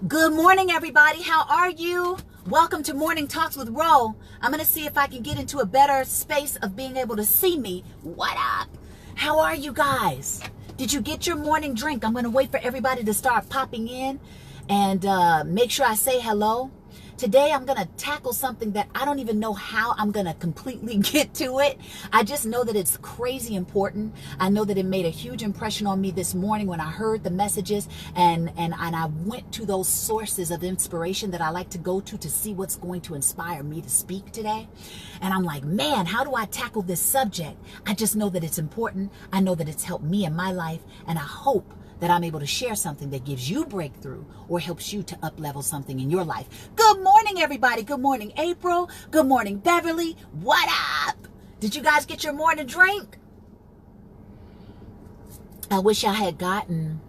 Good morning, everybody. How are you? Welcome to Morning Talks with Ro. I'm going to see if I can get into a better space of being able to see me. What up? How are you guys? Did you get your morning drink? I'm going to wait for everybody to start popping in and make sure I say hello. Today, I'm going to tackle something that I don't even know how I'm going to completely get to it. I just know that it's crazy important. I know that it made a huge impression on me this morning when I heard the messages and I went to those sources of inspiration that I like to go to see what's going to inspire me to speak today. And I'm like, man, how do I tackle this subject? I just know that it's important. I know that it's helped me in my life, and I hope that I'm able to share something that gives you breakthrough or helps you to up-level something in your life. Good morning, everybody. Good morning, April. Good morning, Beverly. What up? Did you guys get your morning drink? I wish I had gotten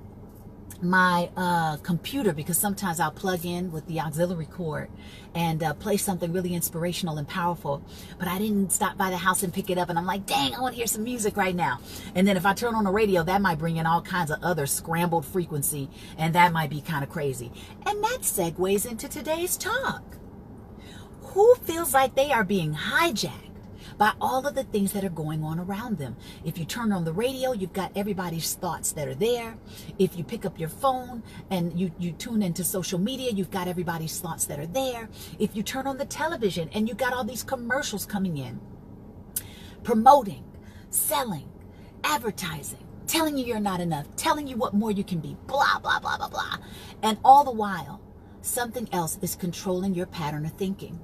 my computer, because sometimes I'll plug in with the auxiliary cord and play something really inspirational and powerful, but I didn't stop by the house and pick it up, and I'm like, dang, I want to hear some music right now. And then if I turn on the radio, that might bring in all kinds of other scrambled frequency, and that might be kind of crazy. And that segues into today's talk. Who feels like they are being hijacked by all of the things that are going on around them? If you turn on the radio, you've got everybody's thoughts that are there. If you pick up your phone and you tune into social media, you've got everybody's thoughts that are there. If you turn on the television and you've got all these commercials coming in, promoting, selling, advertising, telling you you're not enough, telling you what more you can be, blah, blah, blah, blah, blah. And all the while, something else is controlling your pattern of thinking.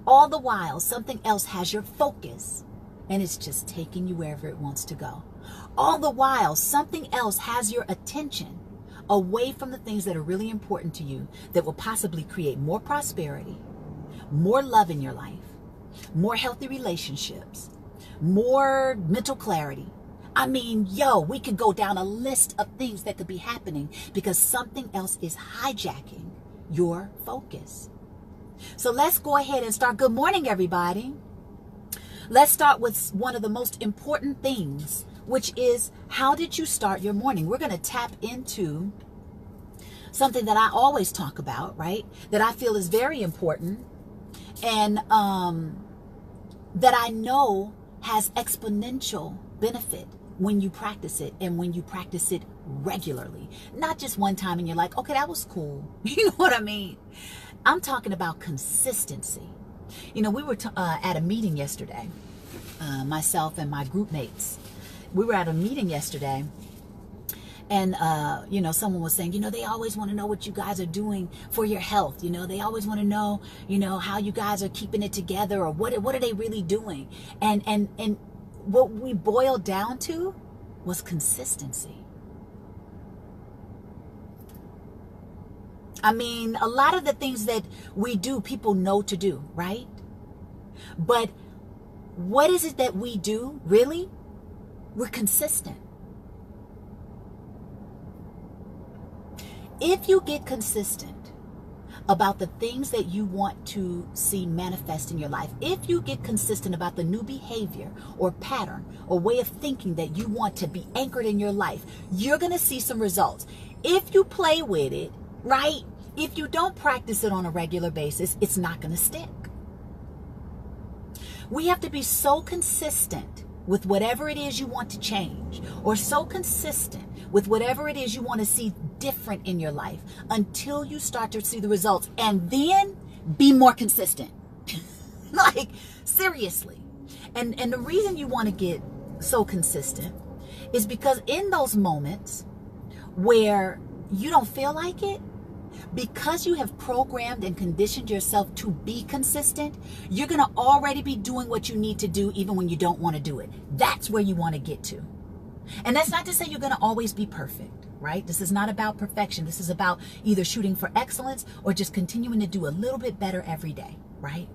All the while, something else has your focus, and it's just taking you wherever it wants to go. All the while, something else has your attention away from the things that are really important to you, that will possibly create more prosperity, more love in your life, more healthy relationships, more mental clarity. I mean, we could go down a list of things that could be happening because something else is hijacking your focus. So let's go ahead and start. Good morning, everybody. Let's start with one of the most important things, which is, how did you start your morning? We're going to tap into something that I always talk about, right? That I feel is very important, and that I know has exponential benefit when you practice it, and when you practice it regularly. Not just one time and you're like, okay, that was cool. You know what I mean? I'm talking about consistency. You know, we were at a meeting yesterday, myself and my group mates. We were at a meeting yesterday, and, someone was saying, they always want to know what you guys are doing for your health. They always want to know, how you guys are keeping it together, or what are they really doing? And what we boiled down to was consistency. I mean, a lot of the things that we do, people know to do, right? But what is it that we do, really? We're consistent. If you get consistent about the things that you want to see manifest in your life, if you get consistent about the new behavior or pattern or way of thinking that you want to be anchored in your life, you're going to see some results. If you play with it, right? If you don't practice it on a regular basis, it's not going to stick. We have to be so consistent with whatever it is you want to change, or so consistent with whatever it is you want to see different in your life, until you start to see the results, and then be more consistent. Like, seriously. And the reason you want to get so consistent is because in those moments where you don't feel like it, because you have programmed and conditioned yourself to be consistent, you're going to already be doing what you need to do even when you don't want to do it. That's where you want to get to. And that's not to say you're going to always be perfect, right? This is not about perfection. This is about either shooting for excellence or just continuing to do a little bit better every day, right?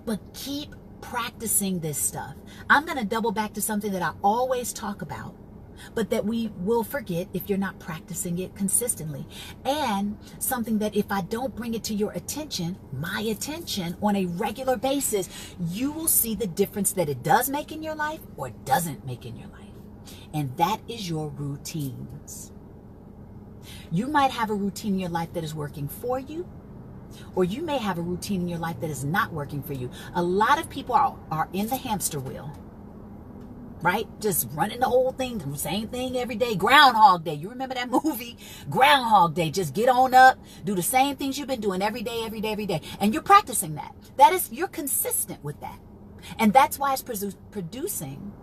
But keep practicing this stuff. I'm going to double back to something that I always talk about, but that we will forget if you're not practicing it consistently. And something that if I don't bring it to your attention, my attention, on a regular basis, you will see the difference that it does make in your life or doesn't make in your life. And that is your routines. You might have a routine in your life that is working for you, or you may have a routine in your life that is not working for you. A lot of people are in the hamster wheel, right? Just running the whole thing, the same thing every day. Groundhog Day. You remember that movie? Groundhog Day. Just get on up, do the same things you've been doing every day, every day, every day. And you're practicing that. You're consistent with that. And that's why it's producing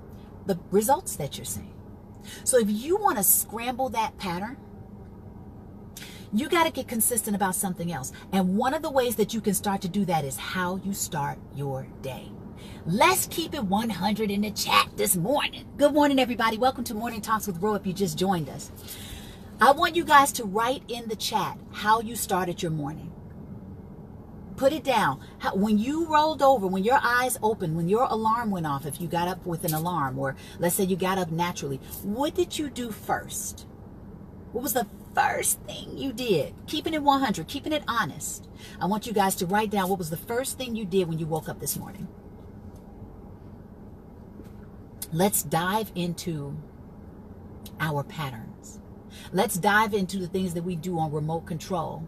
the results that you're seeing. So if you want to scramble that pattern, you got to get consistent about something else. And one of the ways that you can start to do that is how you start your day. Let's keep it 100 in the chat this morning. Good morning, everybody. Welcome to Morning Talks with Ro if you just joined us. I want you guys to write in the chat how you started your morning. Put it down. When you rolled over, when your eyes opened, when your alarm went off, if you got up with an alarm, or let's say you got up naturally, what did you do first? What was the first thing you did? Keeping it 100, keeping it honest. I want you guys to write down what was the first thing you did when you woke up this morning. Let's dive into our patterns. Let's dive into the things that we do on remote control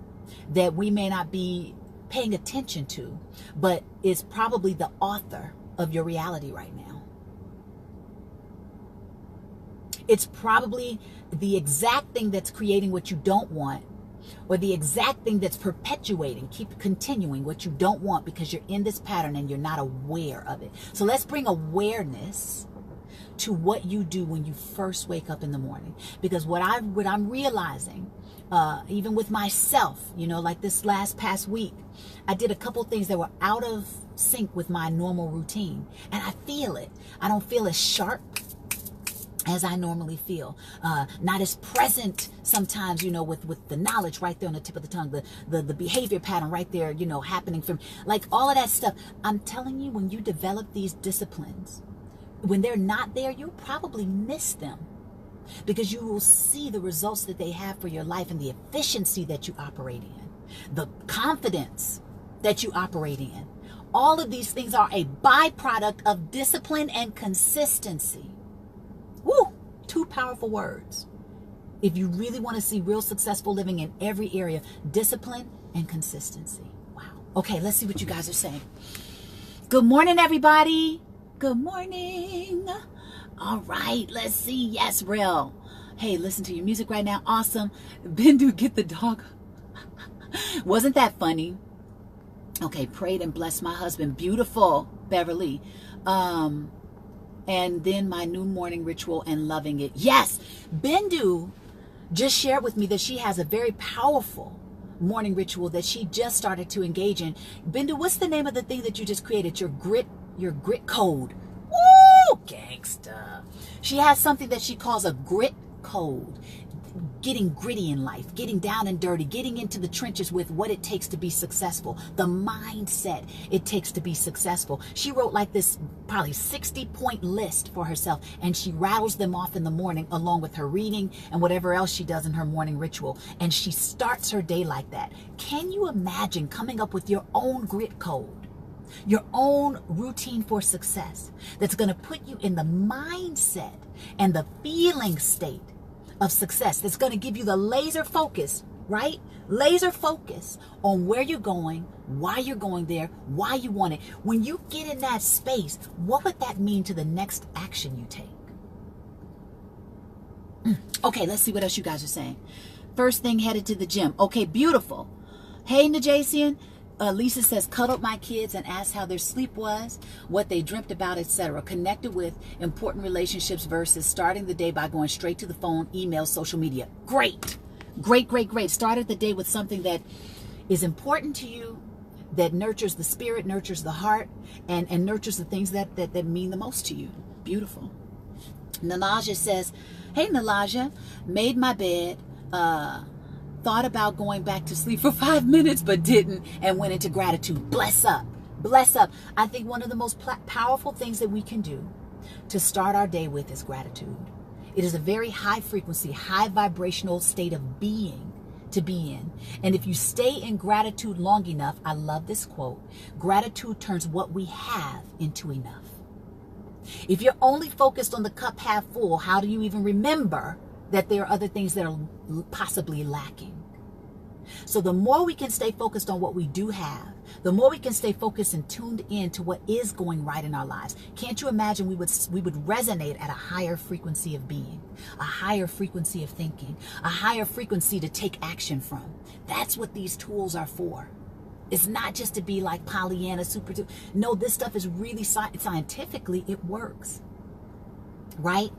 that we may not be paying attention to, but is probably the author of your reality right now. It's probably the exact thing that's creating what you don't want, or the exact thing that's perpetuating, keep continuing what you don't want because you're in this pattern and you're not aware of it. So let's bring awareness to what you do when you first wake up in the morning. Because what I'm realizing, even with myself, like this past week, I did a couple things that were out of sync with my normal routine. And I feel it. I don't feel as sharp as I normally feel. Not as present sometimes, with the knowledge right there on the tip of the tongue, the behavior pattern right there, happening from, like all of that stuff. I'm telling you, when you develop these disciplines, when they're not there, you'll probably miss them, because you will see the results that they have for your life and the efficiency that you operate in, the confidence that you operate in. All of these things are a byproduct of discipline and consistency. Woo! 2 powerful words. If you really want to see real successful living in every area, discipline and consistency. Wow. Okay, let's see what you guys are saying. Good morning, everybody. Good morning. All right, let's see. Yes, real. Hey, listen to your music right now. Awesome. Bindu, get the dog. Wasn't that funny? Okay, prayed and blessed my husband. Beautiful, Beverly. And then my new morning ritual and loving it. Yes, Bindu just shared with me that she has a very powerful morning ritual that she just started to engage in. Bindu, what's the name of the thing that you just created? Your grit code. Woo, gangsta. She has something that she calls a grit code. Getting gritty in life, getting down and dirty, getting into the trenches with what it takes to be successful, the mindset it takes to be successful. She wrote like this probably 60-point list for herself, and she rattles them off in the morning along with her reading and whatever else she does in her morning ritual. And she starts her day like that. Can you imagine coming up with your own grit code, your own routine for success that's going to put you in the mindset and the feeling state of success, that's going to give you the laser focus, right? Laser focus on where you're going, why you're going there, why you want it. When you get in that space, what would that mean to the next action you take? Okay, let's see what else you guys are saying. First thing, headed to the gym. Okay, beautiful. Hey, Najasian. Lisa says, cuddled my kids and asked how their sleep was, what they dreamt about, etc. Connected with important relationships versus starting the day by going straight to the phone, email, social media. Great. Great, great, great. Started the day with something that is important to you, that nurtures the spirit, nurtures the heart, and nurtures the things that mean the most to you. Beautiful. Nalaja says, hey, Nalaja, made my bed, thought about going back to sleep for 5 minutes, but didn't, and went into gratitude. Bless up. Bless up. I think one of the most powerful things that we can do to start our day with is gratitude. It is a very high frequency, high vibrational state of being to be in. And if you stay in gratitude long enough, I love this quote, gratitude turns what we have into enough. If you're only focused on the cup half full, how do you even remember that there are other things that are possibly lacking. So the more we can stay focused on what we do have, the more we can stay focused and tuned in to what is going right in our lives. Can't you imagine we would resonate at a higher frequency of being, a higher frequency of thinking, a higher frequency to take action from? That's what these tools are for. It's not just to be like Pollyanna, no, this stuff is really scientifically, it works, right?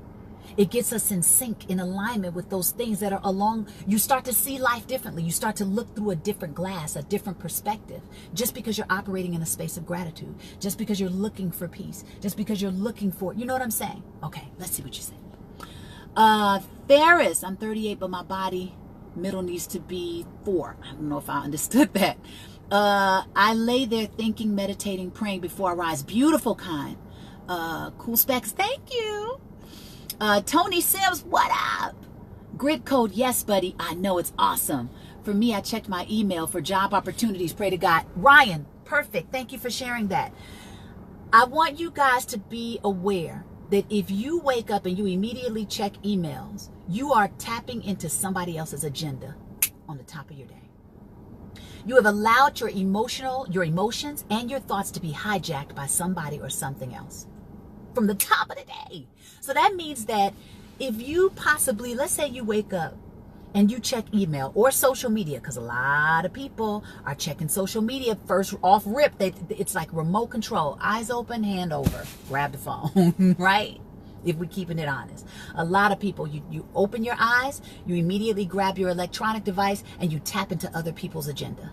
It gets us in sync, in alignment with those things that are along. You start to see life differently. You start to look through a different glass, a different perspective, just because you're operating in a space of gratitude, just because you're looking for peace, just because you're looking for, you know what I'm saying? Okay, let's see what you say. Ferris, I'm 38, but my body middle needs to be 4. I don't know if I understood that. I lay there thinking, meditating, praying before I rise. Beautiful kind. Cool specs. Thank you. Tony Sims, what up? Grid code, yes, buddy. I know, it's awesome. For me, I checked my email for job opportunities. Pray to God. Ryan, perfect. Thank you for sharing that. I want you guys to be aware that if you wake up and you immediately check emails, you are tapping into somebody else's agenda on the top of your day. You have allowed your emotions and your thoughts to be hijacked by somebody or something else from the top of the day. So that means that if you possibly, let's say you wake up and you check email or social media, because a lot of people are checking social media first off rip. It's like remote control, eyes open, hand over, grab the phone, right? If we're keeping it honest. A lot of people, you open your eyes, you immediately grab your electronic device and you tap into other people's agenda.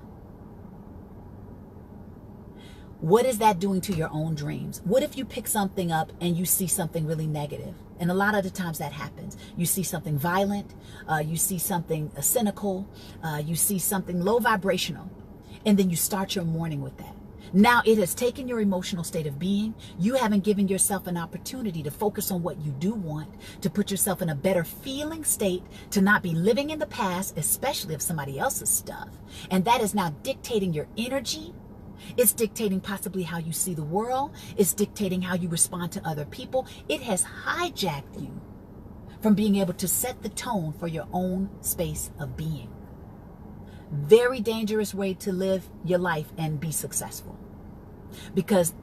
What is that doing to your own dreams? What if you pick something up and you see something really negative? And a lot of the times that happens. You see something violent, you see something cynical, you see something low vibrational, and then you start your morning with that. Now it has taken your emotional state of being. You haven't given yourself an opportunity to focus on what you do want, to put yourself in a better feeling state, to not be living in the past, especially of somebody else's stuff. And that is now dictating your energy. It's dictating possibly how you see the world. It's dictating how you respond to other people. It has hijacked you from being able to set the tone for your own space of being. Very dangerous way to live your life and be successful. Because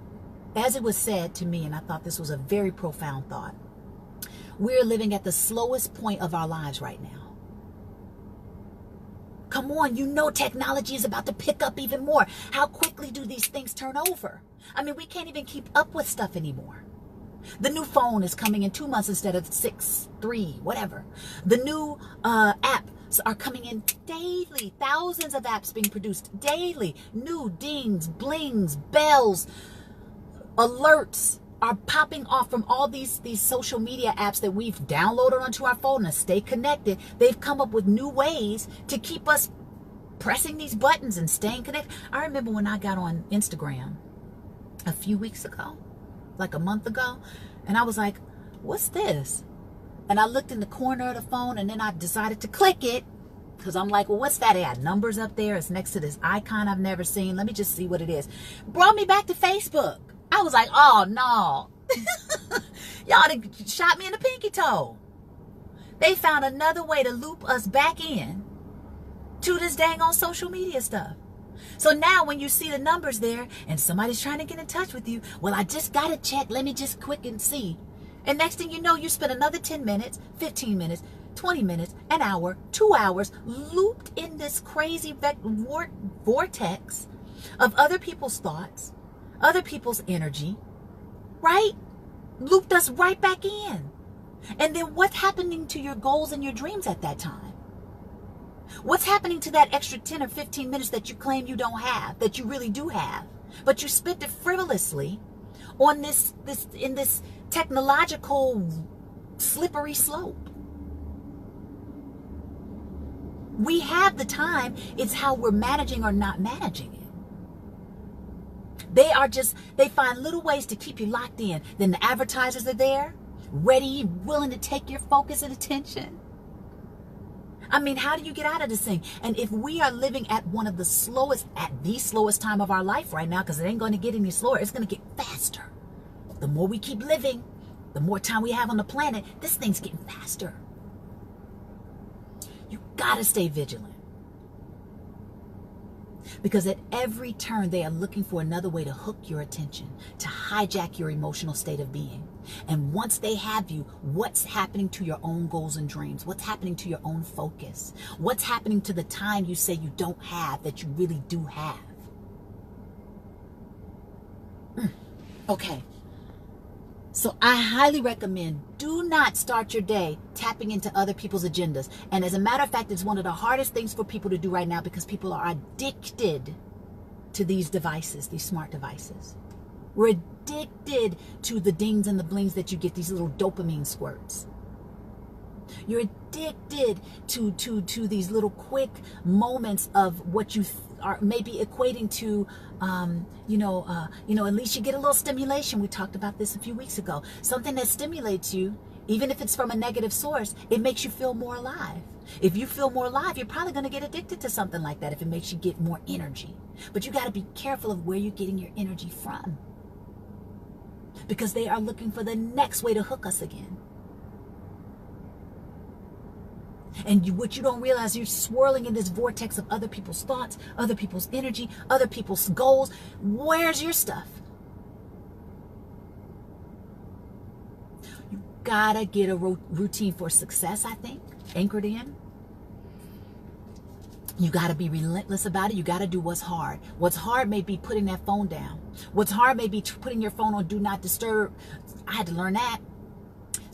as it was said to me, and I thought this was a very profound thought, we're living at the slowest point of our lives right now. Come on, you know technology is about to pick up even more. How quickly do these things turn over? I mean, we can't even keep up with stuff anymore. The new phone is coming in 2 months instead of 6, 3, whatever. The new apps are coming in daily. Thousands of apps being produced daily. New dings, blings, bells, alerts are popping off from all these social media apps that we've downloaded onto our phone to stay connected. They've come up with new ways to keep us pressing these buttons and staying connected. I remember when I got on Instagram a few weeks ago, like a month ago, and I was like, what's this? And I looked in the corner of the phone and then I decided to click it because I'm like, well, what's that? It had numbers up there. It's next to this icon I've never seen. Let me just see what it is. Brought me back to Facebook. I was like, oh, no. Y'all done shot me in the pinky toe. They found another way to loop us back in to this dang on social media stuff. So now when you see the numbers there and somebody's trying to get in touch with you, well, I just got to check. Let me just quick and see. And next thing you know, you spend another 10 minutes, 15 minutes, 20 minutes, an hour, 2 hours looped in this crazy vortex of other people's thoughts, other people's energy, right? Looped us right back in. And then what's happening to your goals and your dreams at that time? What's happening to that extra 10 or 15 minutes that you claim you don't have, that you really do have, but you spent it frivolously on this technological slippery slope? We have the time. It's how we're managing or not managing it. They find little ways to keep you locked in. Then the advertisers are there, ready, willing to take your focus and attention. I mean, how do you get out of this thing? And if we are living at the slowest time of our life right now, because it ain't going to get any slower, it's going to get faster. The more we keep living, the more time we have on the planet, this thing's getting faster. You gotta stay vigilant. Because at every turn, they are looking for another way to hook your attention, to hijack your emotional state of being. And once they have you, what's happening to your own goals and dreams? What's happening to your own focus? What's happening to the time you say you don't have that you really do have? Okay. So I highly recommend, do not start your day tapping into other people's agendas. And as a matter of fact, it's one of the hardest things for people to do right now because people are addicted to these devices, these smart devices. We're addicted to the dings and the blings that you get, these little dopamine squirts. You're addicted to these little quick moments of what you are maybe equating to, at least you get a little stimulation. We talked about this a few weeks ago. Something that stimulates you, even if it's from a negative source, it makes you feel more alive. If you feel more alive, you're probably going to get addicted to something like that if it makes you get more energy. But you got to be careful of where you're getting your energy from, because they are looking for the next way to hook us again. And what you don't realize, you're swirling in this vortex of other people's thoughts, other people's energy, other people's goals. Where's your stuff? You gotta get a routine for success, I think, anchored in. You gotta be relentless about it. You gotta do what's hard. What's hard may be putting that phone down. What's hard may be putting your phone on do not disturb. I had to learn that.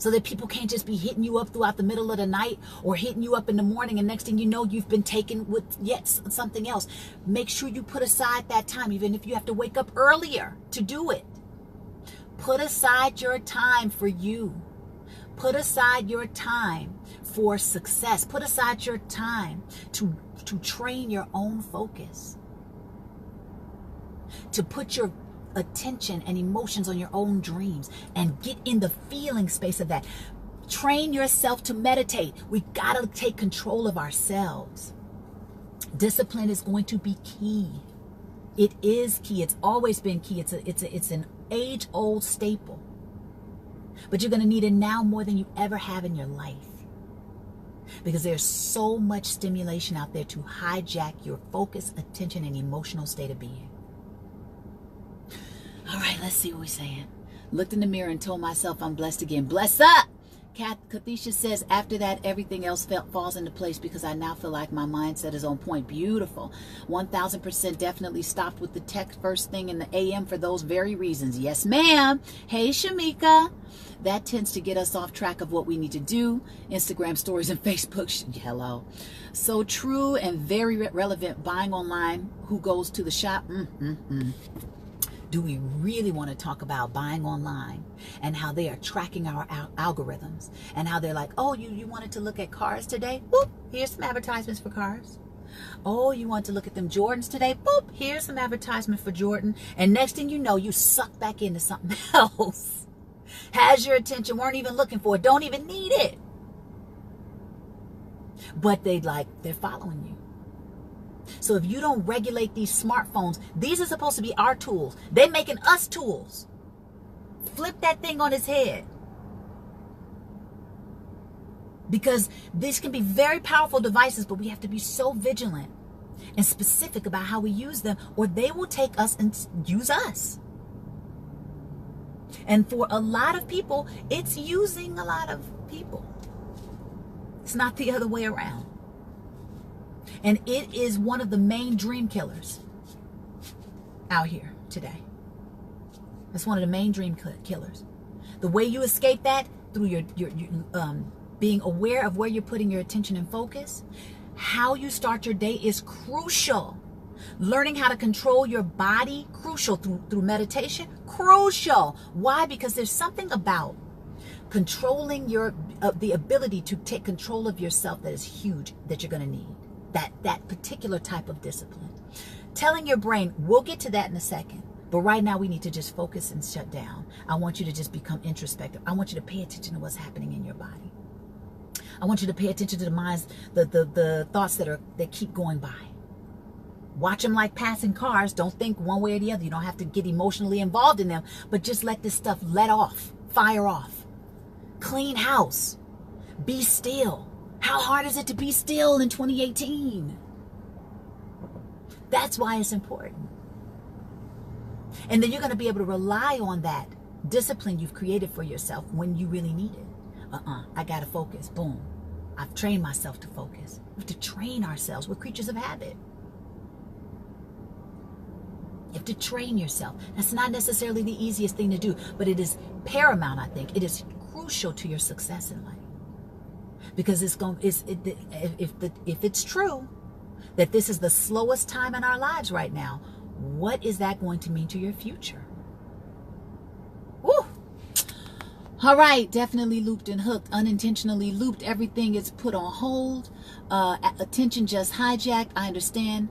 So that people can't just be hitting you up throughout the middle of the night or hitting you up in the morning, and next thing you know, you've been taken with yet something else. Make sure you put aside that time, even if you have to wake up earlier to do it. Put aside your time for you. Put aside your time for success. Put aside your time to train your own focus. To put your attention and emotions on your own dreams and get in the feeling space of that. Train yourself to meditate. We got to take control of ourselves. Discipline is going to be key. It is key. It's always been key. It's an age-old staple. But you're going to need it now more than you ever have in your life. Because there's so much stimulation out there to hijack your focus, attention, and emotional state of being. All right, let's see what we're saying. Looked in the mirror and told myself I'm blessed again. Bless up! Kathisha says, after that, everything else falls into place because I now feel like my mindset is on point. Beautiful. 1000% definitely stopped with the text first thing in the AM for those very reasons. Yes, ma'am. Hey, Shamika. That tends to get us off track of what we need to do. Instagram stories and Facebook. Hello. So true and very relevant. Buying online. Who goes to the shop? Do we really want to talk about buying online and how they are tracking our algorithms and how they're like, oh, you wanted to look at cars today? Boop, here's some advertisements for cars. Oh, you want to look at them Jordans today? Boop, here's some advertisement for Jordan. And next thing you know, you suck back into something else. Has your attention, weren't even looking for it, don't even need it. But they're following you. So if you don't regulate these smartphones, these are supposed to be our tools. They're making us tools. Flip that thing on its head. Because these can be very powerful devices, but we have to be so vigilant and specific about how we use them, or they will take us and use us. And for a lot of people, it's using a lot of people. It's not the other way around. And it is one of the main dream killers out here today. It's one of the main dream killers. The way you escape that, through your being aware of where you're putting your attention and focus. How you start your day is crucial. Learning how to control your body, crucial, through meditation, crucial. Why? Because there's something about controlling the ability to take control of yourself that is huge, that you're going to need. That particular type of discipline. Telling your brain, we'll get to that in a second, but right now we need to just focus and shut down. I want you to just become introspective. I want you to pay attention to what's happening in your body. I want you to pay attention to the minds, the thoughts that keep going by. Watch them like passing cars. Don't think one way or the other. You don't have to get emotionally involved in them, but just let this stuff fire off. Clean house. Be still. How hard is it to be still in 2018? That's why it's important. And then you're going to be able to rely on that discipline you've created for yourself when you really need it. I got to focus. Boom. I've trained myself to focus. We have to train ourselves. We're creatures of habit. You have to train yourself. That's not necessarily the easiest thing to do, but it is paramount, I think. It is crucial to your success in life. Because if it's true that this is the slowest time in our lives right now, what is that going to mean to your future? Woo! All right, definitely looped and hooked, unintentionally looped. Everything is put on hold. Attention just hijacked. I understand.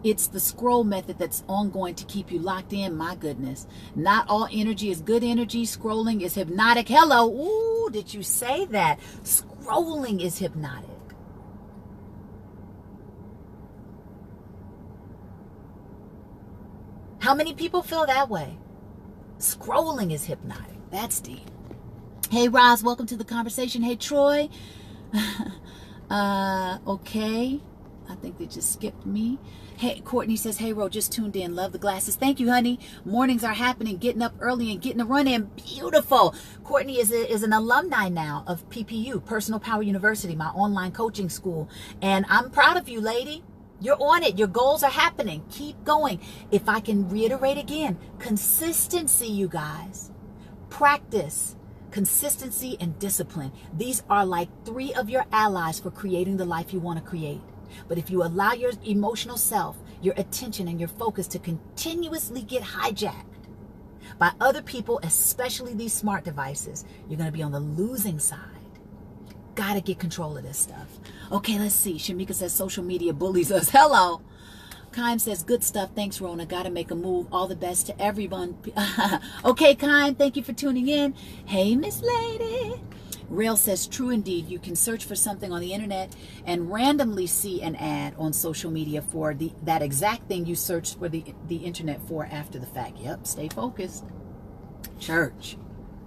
It's the scroll method that's ongoing to keep you locked in. My goodness. Not all energy is good energy. Scrolling is hypnotic. Hello. Ooh, did you say that? Scrolling is hypnotic. How many people feel that way? Scrolling is hypnotic. That's deep. Hey, Roz, welcome to the conversation. Hey, Troy. Okay. I think they just skipped me. Hey, Courtney says, hey, Ro, just tuned in. Love the glasses. Thank you, honey. Mornings are happening. Getting up early and getting a run in. Beautiful. Courtney is an alumni now of PPU, Personal Power University, my online coaching school. And I'm proud of you, lady. You're on it. Your goals are happening. Keep going. If I can reiterate again, consistency, you guys. Practice, consistency, and discipline. These are like 3 of your allies for creating the life you want to create. But if you allow your emotional self, your attention, and your focus to continuously get hijacked by other people, especially these smart devices, you're going to be on the losing side. Got to get control of this stuff. Okay, let's see. Shamika says social media bullies us. Hello. Kime says good stuff. Thanks, Rona. Got to make a move. All the best to everyone. Okay, Kime. Thank you for tuning in. Hey, Miss Lady. Rail says, true indeed. You can search for something on the internet and randomly see an ad on social media for that exact thing you searched for the internet for after the fact. Yep, stay focused. Church,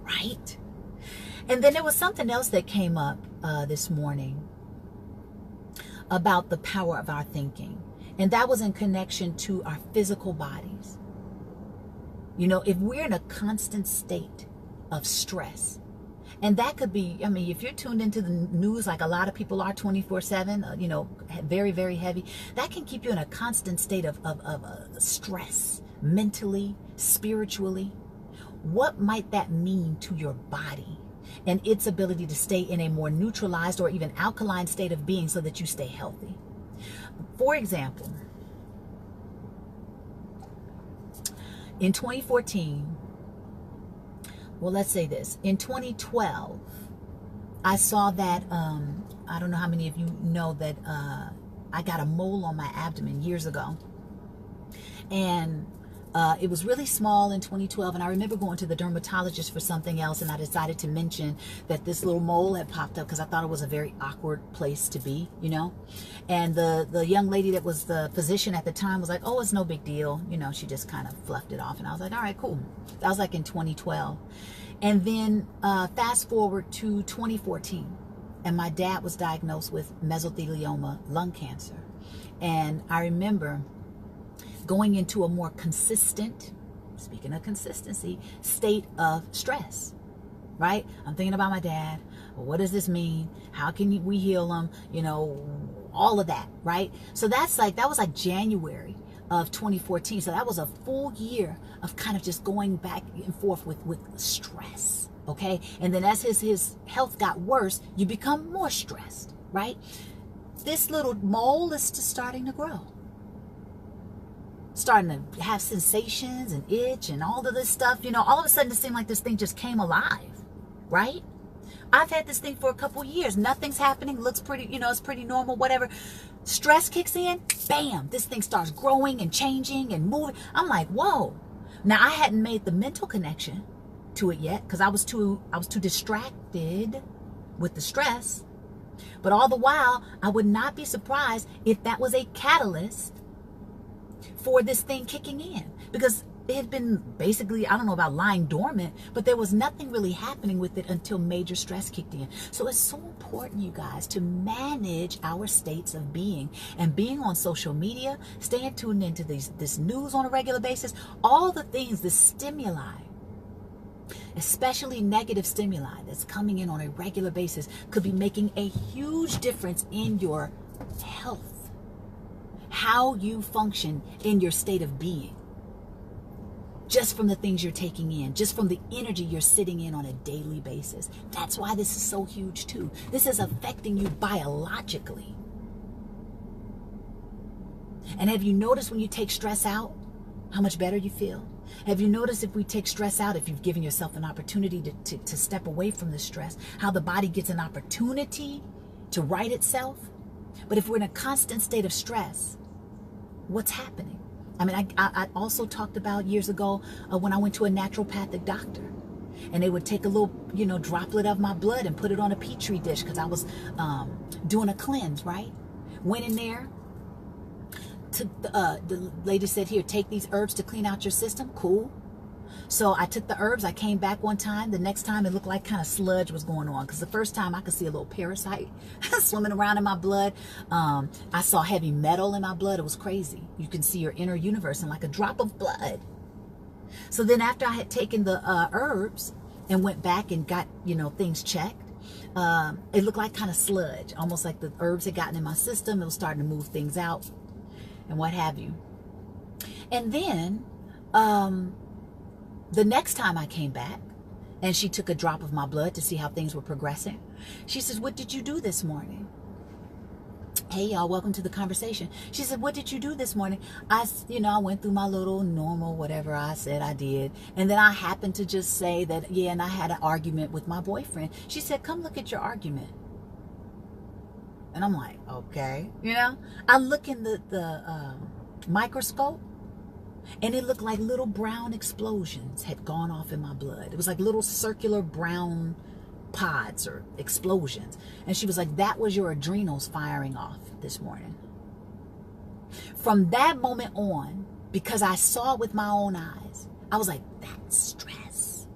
right? And then there was something else that came up this morning about the power of our thinking. And that was in connection to our physical bodies. You know, if we're in a constant state of stress, and that could be, I mean, if you're tuned into the news like a lot of people are 24/7, you know, very, very heavy, that can keep you in a constant state of stress, mentally, spiritually. What might that mean to your body and its ability to stay in a more neutralized or even alkaline state of being so that you stay healthy? For example, in 2014, well, let's say this. In 2012, I saw that, I don't know how many of you know that I got a mole on my abdomen years ago. And it was really small in 2012. And I remember going to the dermatologist for something else. And I decided to mention that this little mole had popped up because I thought it was a very awkward place to be, you know. And the young lady that was the physician at the time was like, oh, it's no big deal. You know, she just kind of fluffed it off. And I was like, all right, cool. That was like in 2012. And then fast forward to 2014. And my dad was diagnosed with mesothelioma, lung cancer. And I remember going into a more consistent, speaking of consistency, state of stress, right? I'm thinking about my dad. Well, what does this mean? How can we heal him? You know, all of that, right? So that was like January of 2014. So that was a full year of kind of just going back and forth with stress, okay? And then as his health got worse, you become more stressed, right? This little mole is just starting to grow. Starting to have sensations and itch and all of this stuff. You know, all of a sudden it seemed like this thing just came alive, right? I've had this thing for a couple years. Nothing's happening. Looks pretty, you know, it's pretty normal, whatever. Stress kicks in, bam, this thing starts growing and changing and moving. I'm like, whoa. Now, I hadn't made the mental connection to it yet because I was too distracted with the stress. But all the while, I would not be surprised if that was a catalyst for this thing kicking in. Because it had been basically, I don't know about lying dormant, but there was nothing really happening with it until major stress kicked in. So it's so important, you guys, to manage our states of being, and being on social media, staying tuned into this news on a regular basis, all the things, the stimuli, especially negative stimuli that's coming in on a regular basis, could be making a huge difference in your health, how you function in your state of being. Just from the things you're taking in, just from the energy you're sitting in on a daily basis. That's why this is so huge too. This is affecting you biologically. And have you noticed when you take stress out, how much better you feel? Have you noticed if we take stress out, if you've given yourself an opportunity to step away from the stress, how the body gets an opportunity to right itself? But if we're in a constant state of stress, what's happening? I mean, I also talked about years ago when I went to a naturopathic doctor, and they would take a little, droplet of my blood and put it on a petri dish because I was doing a cleanse, right? Went in there. The lady said, here, take these herbs to clean out your system. Cool. So I took the herbs. I came back one time. The next time it looked like kind of sludge was going on, because the first time I could see a little parasite swimming around in my blood. I saw heavy metal in my blood. It was crazy. You can see your inner universe in like a drop of blood. So then after I had taken the herbs and went back and got, things checked, it looked like kind of sludge, almost like the herbs had gotten in my system. It was starting to move things out and what have you. And then the next time I came back and she took a drop of my blood to see how things were progressing, she says, what did you do this morning? Hey, y'all, welcome to the conversation. She said, what did you do this morning? I went through my little normal whatever I said I did. And then I happened to just say that, yeah, and I had an argument with my boyfriend. She said, come look at your argument. And I'm like, okay. I look in the microscope, and it looked like little brown explosions had gone off in my blood. It was like little circular brown pods or explosions. And she was like, that was your adrenals firing off this morning. From that moment on, because I saw it with my own eyes, I was like, that's stress.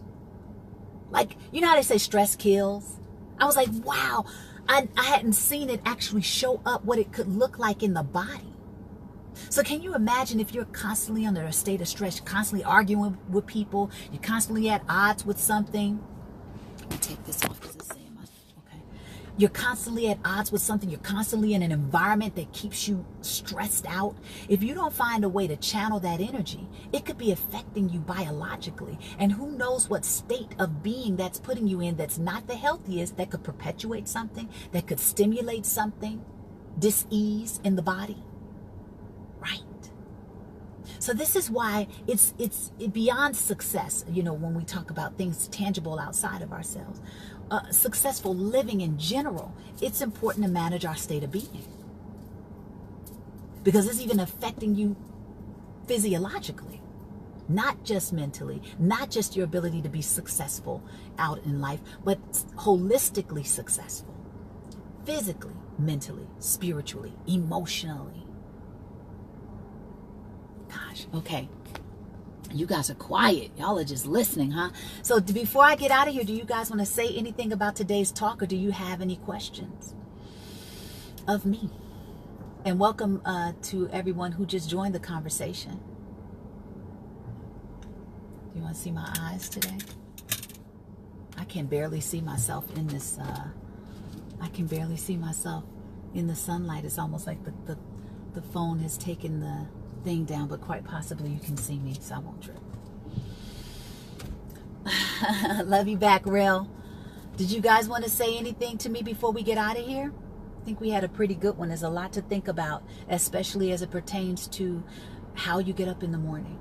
Like, you know how they say stress kills? I was like, wow. I hadn't seen it actually show up, what it could look like in the body. So can you imagine if you're constantly under a state of stress, constantly arguing with people, you're constantly at odds with something. Let me take this off because it's saying okay. You're constantly at odds with something. You're constantly in an environment that keeps you stressed out. If you don't find a way to channel that energy, it could be affecting you biologically. And who knows what state of being that's putting you in that's not the healthiest, that could perpetuate something, that could stimulate something, dis-ease in the body. Right. So this is why it's beyond success, when we talk about things tangible outside of ourselves. Successful living in general, it's important to manage our state of being. Because it's even affecting you physiologically, not just mentally, not just your ability to be successful out in life, but holistically successful. Physically, mentally, spiritually, emotionally. Gosh, okay. You guys are quiet. Y'all are just listening, huh? So before I get out of here, do you guys want to say anything about today's talk, or do you have any questions of me? And welcome to everyone who just joined the conversation. Do you want to see my eyes today? I can barely see myself in this. I can barely see myself in the sunlight. It's almost like the phone has taken the thing down, but quite possibly you can see me, so I won't trip. Love you back, Real. Did you guys want to say anything to me before we get out of here? I think we had a pretty good one. There's a lot to think about, especially as it pertains to how you get up in the morning.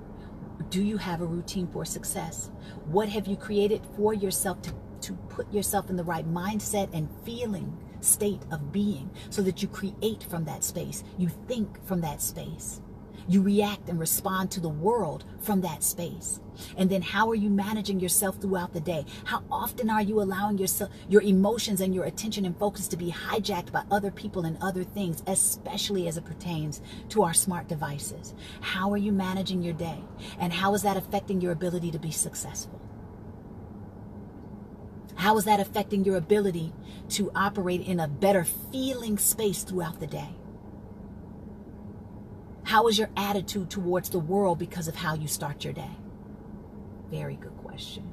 Do you have a routine for success? What have you created for yourself to put yourself in the right mindset and feeling state of being, so that you create from that space, you think from that space? You react and respond to the world from that space. And then how are you managing yourself throughout the day? How often are you allowing yourself, your emotions and your attention and focus to be hijacked by other people and other things, especially as it pertains to our smart devices? How are you managing your day? And how is that affecting your ability to be successful? How is that affecting your ability to operate in a better feeling space throughout the day? How is your attitude towards the world because of how you start your day? Very good question.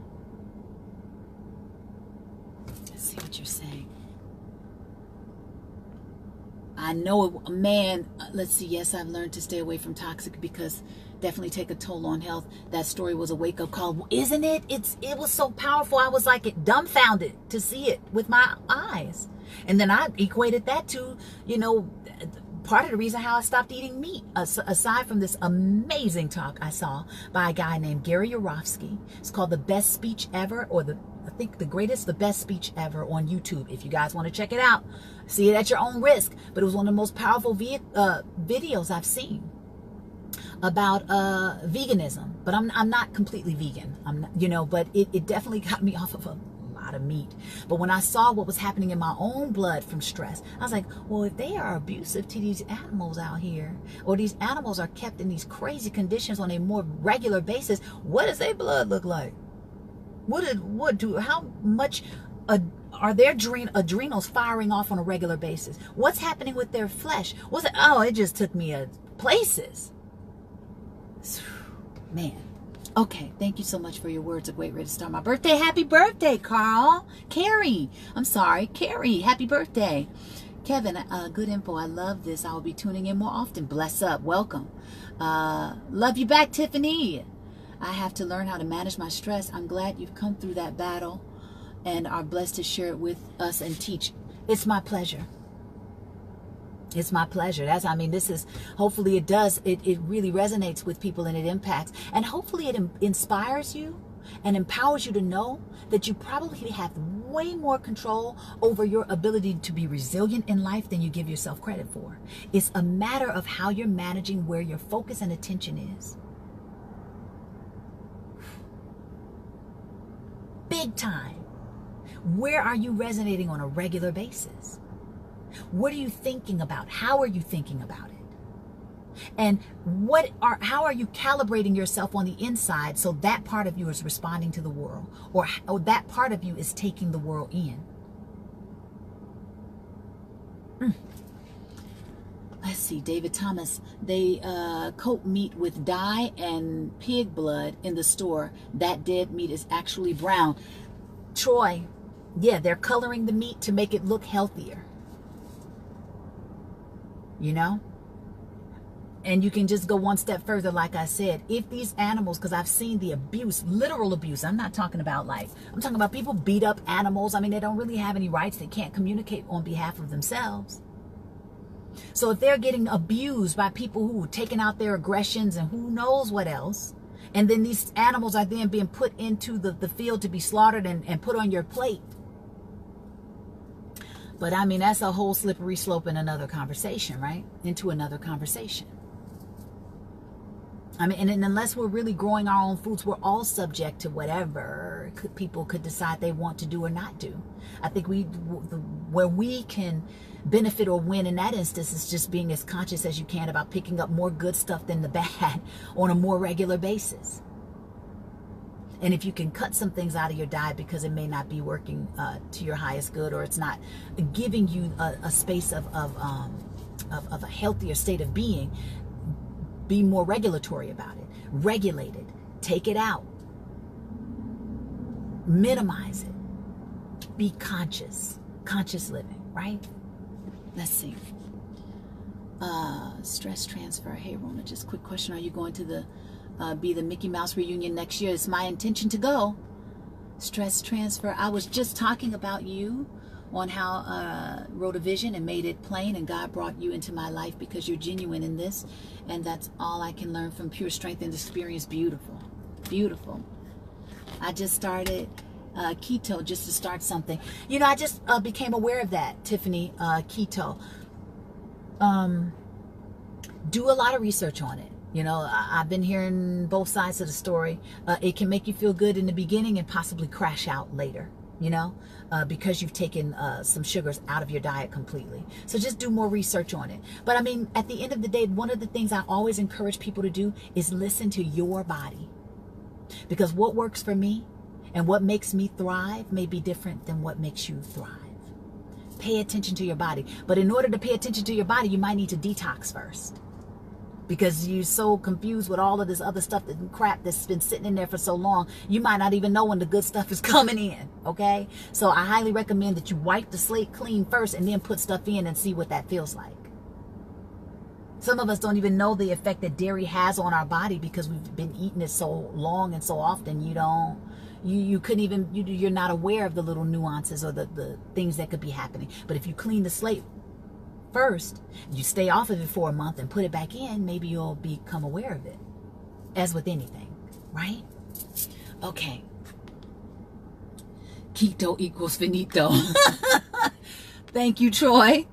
Let's see what you're saying. I know a man, let's see, yes, I've learned to stay away from toxic because definitely take a toll on health. That story was a wake-up call, isn't it? It was so powerful. I was like dumbfounded to see it with my eyes. And then I equated that to, you know, part of the reason how I stopped eating meat, aside from this amazing talk I saw by a guy named Gary Yourofsky. It's called The Best Speech Ever, or I think the best speech ever on YouTube. If you guys want to check it out, see it at your own risk. But it was one of the most powerful videos I've seen about veganism. But I'm not completely vegan. I'm not, you know, but it definitely got me off of a lot of meat. But when I saw what was happening in my own blood from stress, I was like, well, if they are abusive to these animals out here, or these animals are kept in these crazy conditions on a more regular basis, what does their blood look like? How much are their adrenals firing off on a regular basis? What's happening with their flesh? It just took me places. Man. Okay, thank you so much for your words. A great way to start my birthday. Happy birthday, Carl. Carrie. I'm sorry, Carrie. Happy birthday. Kevin, good info. I love this. I will be tuning in more often. Bless up. Welcome. Love you back, Tiffany. I have to learn how to manage my stress. I'm glad you've come through that battle and are blessed to share it with us and teach. It's my pleasure. It's my pleasure. This is, hopefully it does, it really resonates with people and it impacts. And hopefully it inspires you and empowers you to know that you probably have way more control over your ability to be resilient in life than you give yourself credit for. It's a matter of how you're managing where your focus and attention is. Big time. Where are you resonating on a regular basis? What are you thinking about? How are you thinking about it? And how are you calibrating yourself on the inside so that part of you is responding to the world, or that part of you is taking the world in? Let's see, David Thomas, they coat meat with dye and pig blood in the store. That dead meat is actually brown. Troy, yeah, they're coloring the meat to make it look healthier. You know? And you can just go one step further, like I said. If these animals, because I've seen the abuse, literal abuse. I'm not talking about I'm talking about people beat up animals. They don't really have any rights. They can't communicate on behalf of themselves. So if they're getting abused by people who are taking out their aggressions and who knows what else, and then these animals are then being put into the field to be slaughtered and put on your plate. But that's a whole slippery slope in another conversation, right? Into another conversation. And unless we're really growing our own foods, we're all subject to whatever people could decide they want to do or not do. I think where we can benefit or win in that instance is just being as conscious as you can about picking up more good stuff than the bad on a more regular basis. And if you can cut some things out of your diet because it may not be working to your highest good, or it's not giving you a space of a healthier state of being, be more regulatory about it. Regulate it. Take it out. Minimize it. Be conscious. Conscious living, right? Let's see. Stress transfer. Hey, Rona, just a quick question. Are you going to be the Mickey Mouse reunion next year? It's my intention to go. Stress transfer. I was just talking about you on how wrote a vision and made it plain, and God brought you into my life because you're genuine in this, and that's all I can learn from pure strength and experience. Beautiful. Beautiful. I just started keto just to start something. I just became aware of that, Tiffany. Keto. Do a lot of research on it. You know, I've been hearing both sides of the story. It can make you feel good in the beginning and possibly crash out later, you know, because you've taken some sugars out of your diet completely. So just do more research on it. But I mean, at the end of the day, one of the things I always encourage people to do is listen to your body. Because what works for me and what makes me thrive may be different than what makes you thrive. Pay attention to your body. But in order to pay attention to your body, you might need to detox first. Because you're so confused with all of this other stuff, that crap that's been sitting in there for so long, you might not even know when the good stuff is coming in, okay? So I highly recommend that you wipe the slate clean first and then put stuff in and see what that feels like. Some of us don't even know the effect that dairy has on our body because we've been eating it so long and so often. You couldn't even, you're not aware of the little nuances or the things that could be happening. But if you clean the slate first, you stay off of it for a month and put it back in, maybe you'll become aware of it. As with anything, right? Okay. Keto equals finito. Thank you, Troy.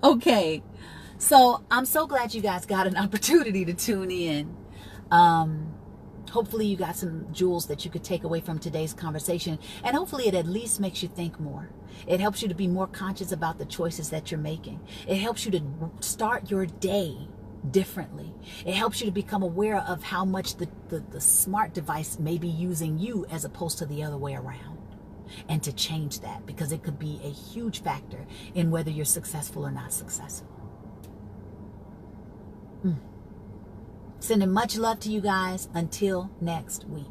Okay. So I'm so glad you guys got an opportunity to tune in. Hopefully you got some jewels that you could take away from today's conversation, and hopefully it at least makes you think more. It helps you to be more conscious about the choices that you're making. It helps you to start your day differently. It helps you to become aware of how much the smart device may be using you as opposed to the other way around, and to change that, because it could be a huge factor in whether you're successful or not successful. Sending much love to you guys. Until next week.